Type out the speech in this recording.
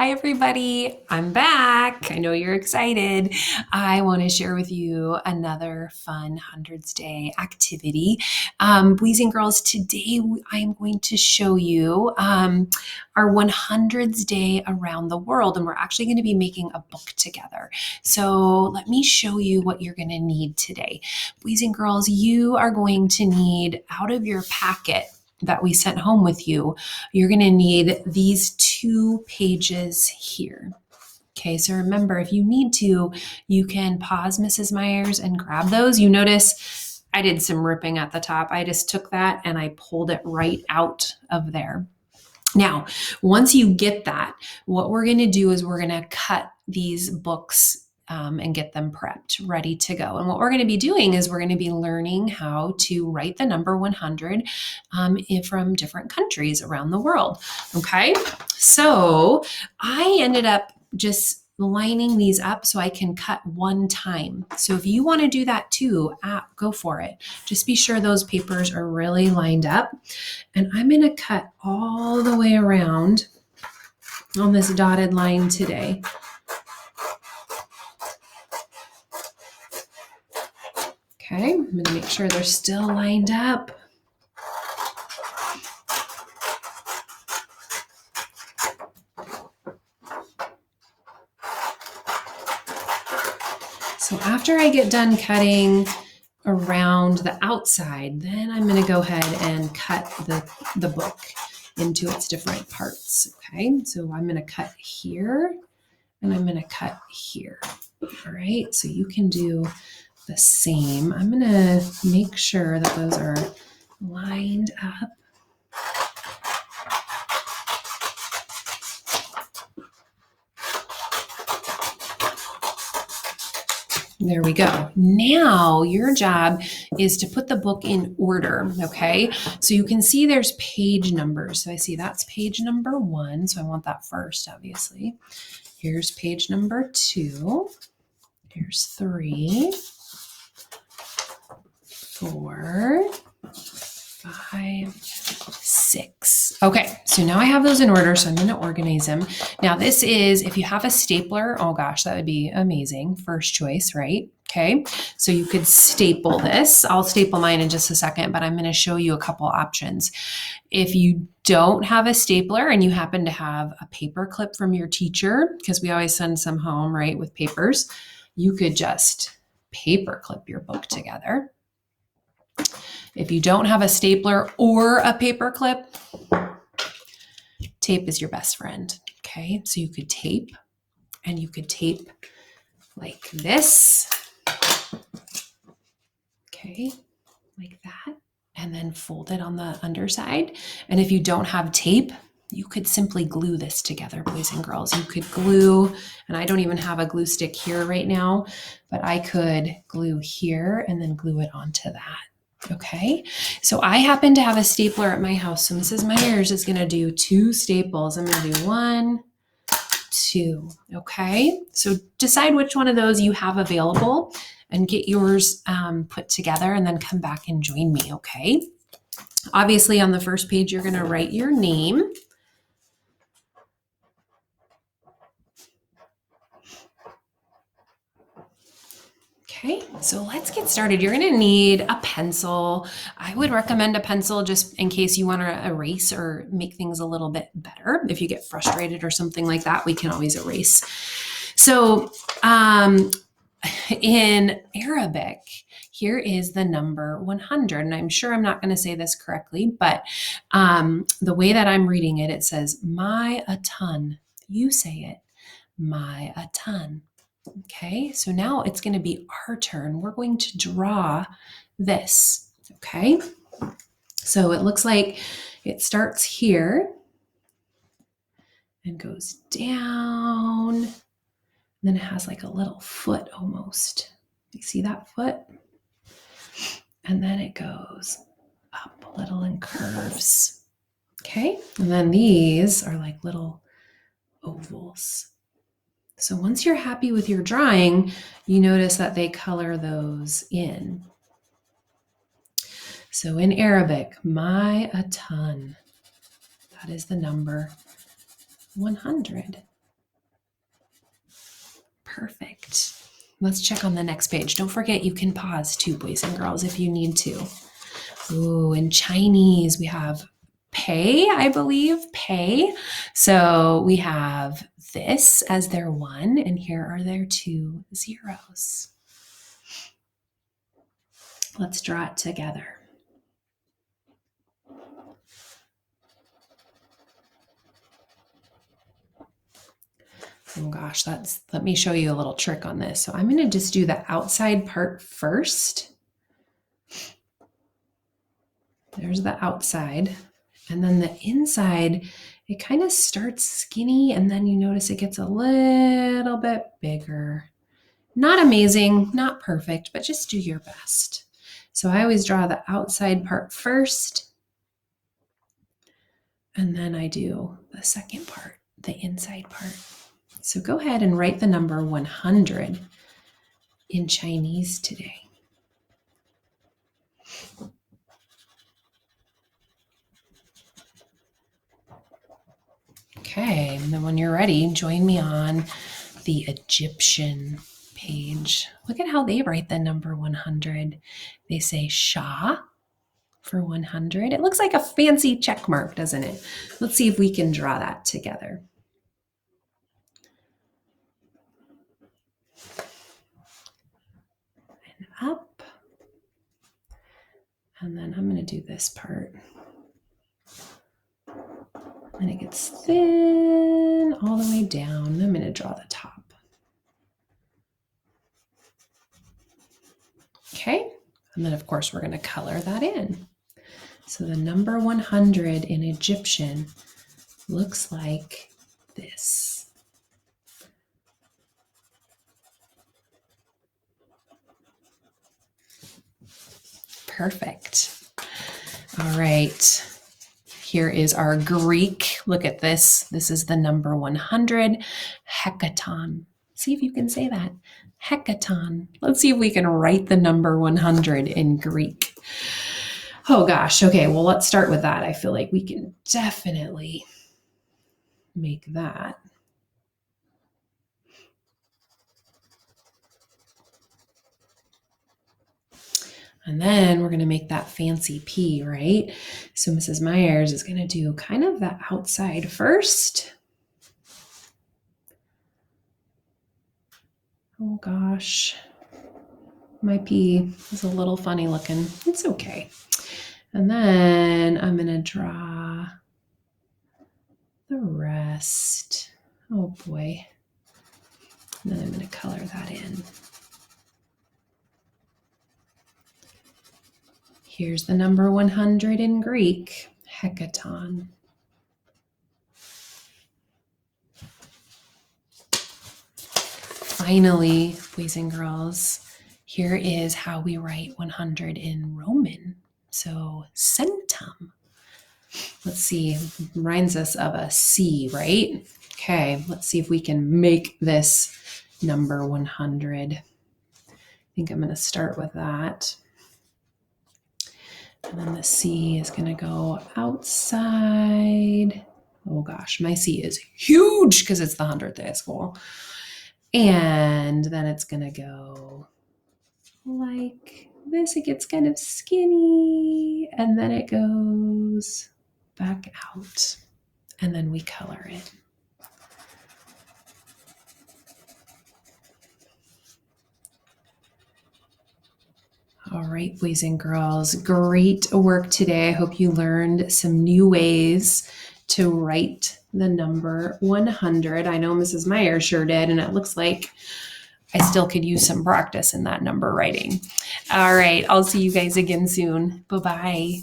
Hi, everybody. I'm back. I know you're excited. I want to share with you another fun Hundreds Day activity. Boys and girls, today I'm going to show you our 100s Day around the world, and we're actually going to be making a book together. So let me show you what you're going to need today. Boys and girls, you are going to need out of your packet that we sent home with you, you're going to need these 2 pages here. Okay, so remember, if you need to, you can pause Mrs. Myers and grab those. You notice I did some ripping at the top. I just took that and I pulled it right out of there. Now, once you get that, what we're going to do is we're going to cut these books and get them prepped, ready to go. And what we're going to be doing is we're going to be learning how to write the number 100 from different countries around the world. Okay, so I ended up just lining these up so I can cut one time. So if you want to do that too, go for it. Just be sure those papers are really lined up. And I'm going to cut all the way around on this dotted line today. Okay, I'm going to make sure they're still lined up. So after I get done cutting around the outside, then I'm going to go ahead and cut the book into its different parts. Okay, so I'm going to cut here and I'm going to cut here. All right, so you can do the same. I'm going to make sure that those are lined up. There we go. Now your job is to put the book in order, okay? So you can see there's page numbers. So I see that's page number 1, so I want that first, obviously. Here's page number 2. Here's 3, 4, 5, 6. Okay, so now I have those in order, so I'm going to organize them. Now this is, if you have a stapler, oh gosh, that would be amazing. First choice, right? Okay, so you could staple this. I'll staple mine in just a second, but I'm going to show you a couple options. If you don't have a stapler and you happen to have a paper clip from your teacher, because we always send some home, right, with papers, you could just paper clip your book together. If you don't have a stapler or a paper clip, tape is your best friend. Okay, so you could tape, and you could tape like this. Okay, like that, and then fold it on the underside. And if you don't have tape, you could simply glue this together, boys and girls. You could glue, and I don't even have a glue stick here right now, but I could glue here and then glue it onto that. Okay, so I happen to have a stapler at my house. So Mrs. Myers is going to do 2 staples. I'm going to do 1, 2. Okay, so decide which one of those you have available and get yours put together, and then come back and join me. Okay, obviously on the first page, you're going to write your name. Okay, so let's get started. You're going to need a pencil. I would recommend a pencil just in case you want to erase or make things a little bit better. If you get frustrated or something like that, we can always erase. So in Arabic, here is the number 100. And I'm sure I'm not going to say this correctly, but the way that I'm reading it, it says, my a ton. You say it, my a ton. Okay, so now it's going to be our turn. We're going to draw this. Okay, so it looks like it starts here and goes down. Then it has like a little foot almost. You see that foot? And then it goes up a little and curves. Okay, and then these are like little ovals. So once you're happy with your drawing, you notice that they color those in. So in Arabic, my a ton, that is the number 100. Perfect. Let's check on the next page. Don't forget you can pause too, boys and girls, if you need to. Ooh, in Chinese, we have pei, I believe, pei. So we have this as their 1, and here are their 2 zeros. Let's draw it together. Oh gosh, let me show you a little trick on this. So I'm going to just do the outside part first. There's the outside. And then the inside, it kind of starts skinny, and then you notice it gets a little bit bigger. Not amazing, not perfect, but just do your best. So I always draw the outside part first, and then I do the second part, the inside part. So go ahead and write the number 100 in Chinese today. Okay, and then when you're ready, join me on the Egyptian page. Look at how they write the number 100. They say Sha for 100. It looks like a fancy check mark, doesn't it? Let's see if we can draw that together. And up. And then I'm going to do this part. And it gets thin all the way down. I'm going to draw the top. Okay, and then of course we're going to color that in. So the number 100 in Egyptian looks like this. Perfect. All right. Here is our Greek. Look at this. This is the number 100, hecaton. See if you can say that. Hecaton. Let's see if we can write the number 100 in Greek. Oh gosh. Okay, well, let's start with that. I feel like we can definitely make that. And then we're going to make that fancy P, right? So Mrs. Myers is going to do kind of the outside first. Oh gosh, my P is a little funny looking. It's okay. And then I'm going to draw the rest. Oh boy. And then I'm going to color that in. Here's the number 100 in Greek, hecaton. Finally, boys and girls, here is how we write 100 in Roman. So centum. Let's see, reminds us of a C, right? Okay, let's see if we can make this number 100. I think I'm going to start with that. And then the C is going to go outside. Oh gosh, my C is huge because it's the 100th day of school. And then it's going to go like this. It gets kind of skinny, and then it goes back out, and then we color it. All right, boys and girls, great work today. I hope you learned some new ways to write the number 100. I know Mrs. Meyer sure did, and it looks like I still could use some practice in that number writing. All right, I'll see you guys again soon. Bye-bye.